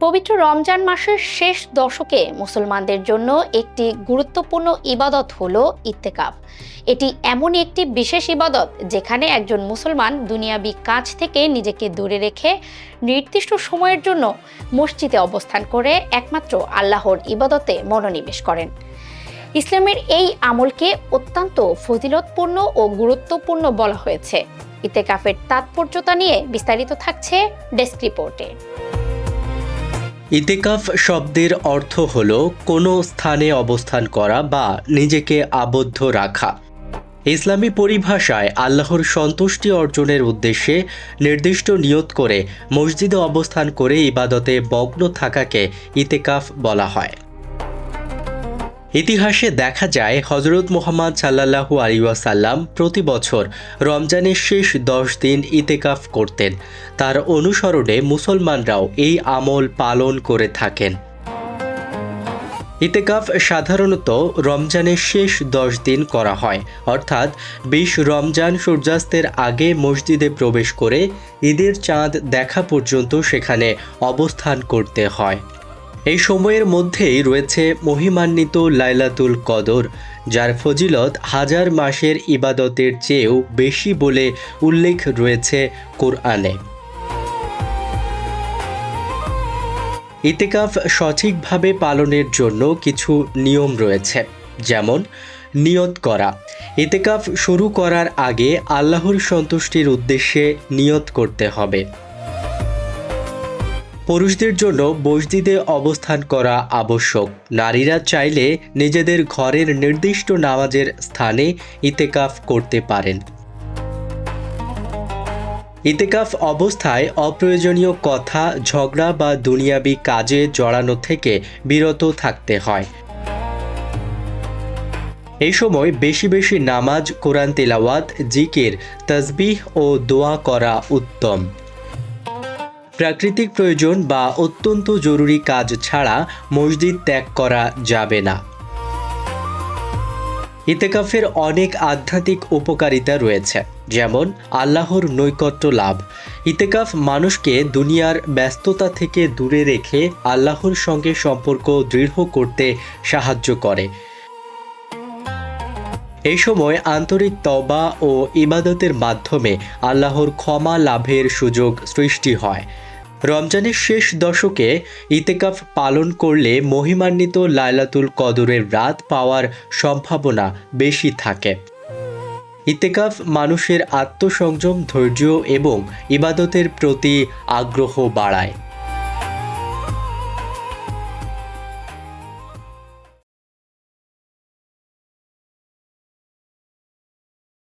পবিত্র রমজান মাসের শেষ দশকে মুসলমানদের জন্য একটি গুরুত্বপূর্ণ ইবাদত হলো ইত্তেকাফ। এটি এমন একটি বিশেষ ইবাদত যেখানে একজন মুসলমান দুনিয়াবি কাজ থেকে নিজেকে দূরে রেখে নির্দিষ্ট সময়ের জন্য মসজিদে অবস্থান করে একমাত্র আল্লাহর ইবাদতে মনোনিবেশ করেন। ইসলামের এই আমলকে অত্যন্ত ফজিলতপূর্ণ ও গুরুত্বপূর্ণ বলা হয়েছে। ইত্তেকাফের তাৎপর্যতা নিয়ে বিস্তারিত থাকছে ডেস্ক রিপোর্টে। ইতিকাফ শব্দের অর্থ হল কোনো স্থানে অবস্থান করা বা নিজেকে আবদ্ধ রাখা। ইসলামী পরিভাষায় আল্লাহর সন্তুষ্টি অর্জনের উদ্দেশ্যে নির্দিষ্ট নিয়ত করে মসজিদে অবস্থান করে ইবাদতে মগ্ন থাকাকে ইতিকাফ বলা হয়। ইতিহাসে দেখা যায় হযরত মুহাম্মদ সাল্লাল্লাহু আলাইহি ওয়াসাল্লাম প্রতি বছর রমজানের শেষ 10 দিন ইতিকাফ করতেন। তার অনুসরণে মুসলমানরাও এই আমল পালন করে থাকেন। ইতিকাফ সাধারণত রমজানের শেষ 10 দিন করা হয়, অর্থাৎ 20 রমজান সূর্যাস্তের আগে মসজিদে প্রবেশ করে ঈদের চাঁদ দেখা পর্যন্ত সেখানে অবস্থান করতে হয়। এই সময়ের মধ্যেই রয়েছে মহিমান্বিত লাইলাতুল কদর, যার ফজিলত হাজার মাসের ইবাদতের চেয়েও বেশি বলে উল্লেখ রয়েছে কোরআনে। ইতিকাফ সঠিকভাবে পালনের জন্য কিছু নিয়ম রয়েছে, যেমন নিয়ত করা। ইতিকাফ শুরু করার আগে আল্লাহর সন্তুষ্টির উদ্দেশ্যে নিয়ত করতে হবে। পুরুষদের জন্য মসজিদে অবস্থান করা আবশ্যক। নারীরা চাইলে নিজেদের ঘরের নির্দিষ্ট নামাজের স্থানে ইতিকাফ করতে পারেন। ইতিকাফ অবস্থায় অপ্রয়োজনীয় কথা, ঝগড়া বা দুনিয়াবি কাজে জড়ানো থেকে বিরত থাকতে হয়। এই সময় বেশি বেশি নামাজ, কোরআন তিলাওয়াত, জিকির, তাসবিহ ও দোয়া করা উত্তম। প্রাকৃতিক প্রয়োজন বা অত্যন্ত জরুরি কাজ ছাড়া মসজিদ ত্যাগ করা যাবে না। ইতিকাফের অনেক আধ্যাত্মিক উপকারিতা রয়েছে, যেমন আল্লাহর নৈকট্য লাভ। ইতিকাফ মানুষকে দুনিয়ার ব্যস্ততা থেকে দূরে রেখে আল্লাহর সঙ্গে সম্পর্ক দৃঢ় করতে সাহায্য করে। এই সময় আন্তরিক তওবা ও ইবাদতের মাধ্যমে আল্লাহর ক্ষমা লাভের সুযোগ সৃষ্টি হয়। রমজানের শেষ দশকে ইতিকাফ পালন করলে মহিমান্বিত লাইলাতুল কদরের রাত পাওয়ার সম্ভাবনা বেশি থাকে। ইতিকাফ মানুষের আত্মসংযম, ধৈর্য এবং ইবাদতের প্রতি আগ্রহ বাড়ায়।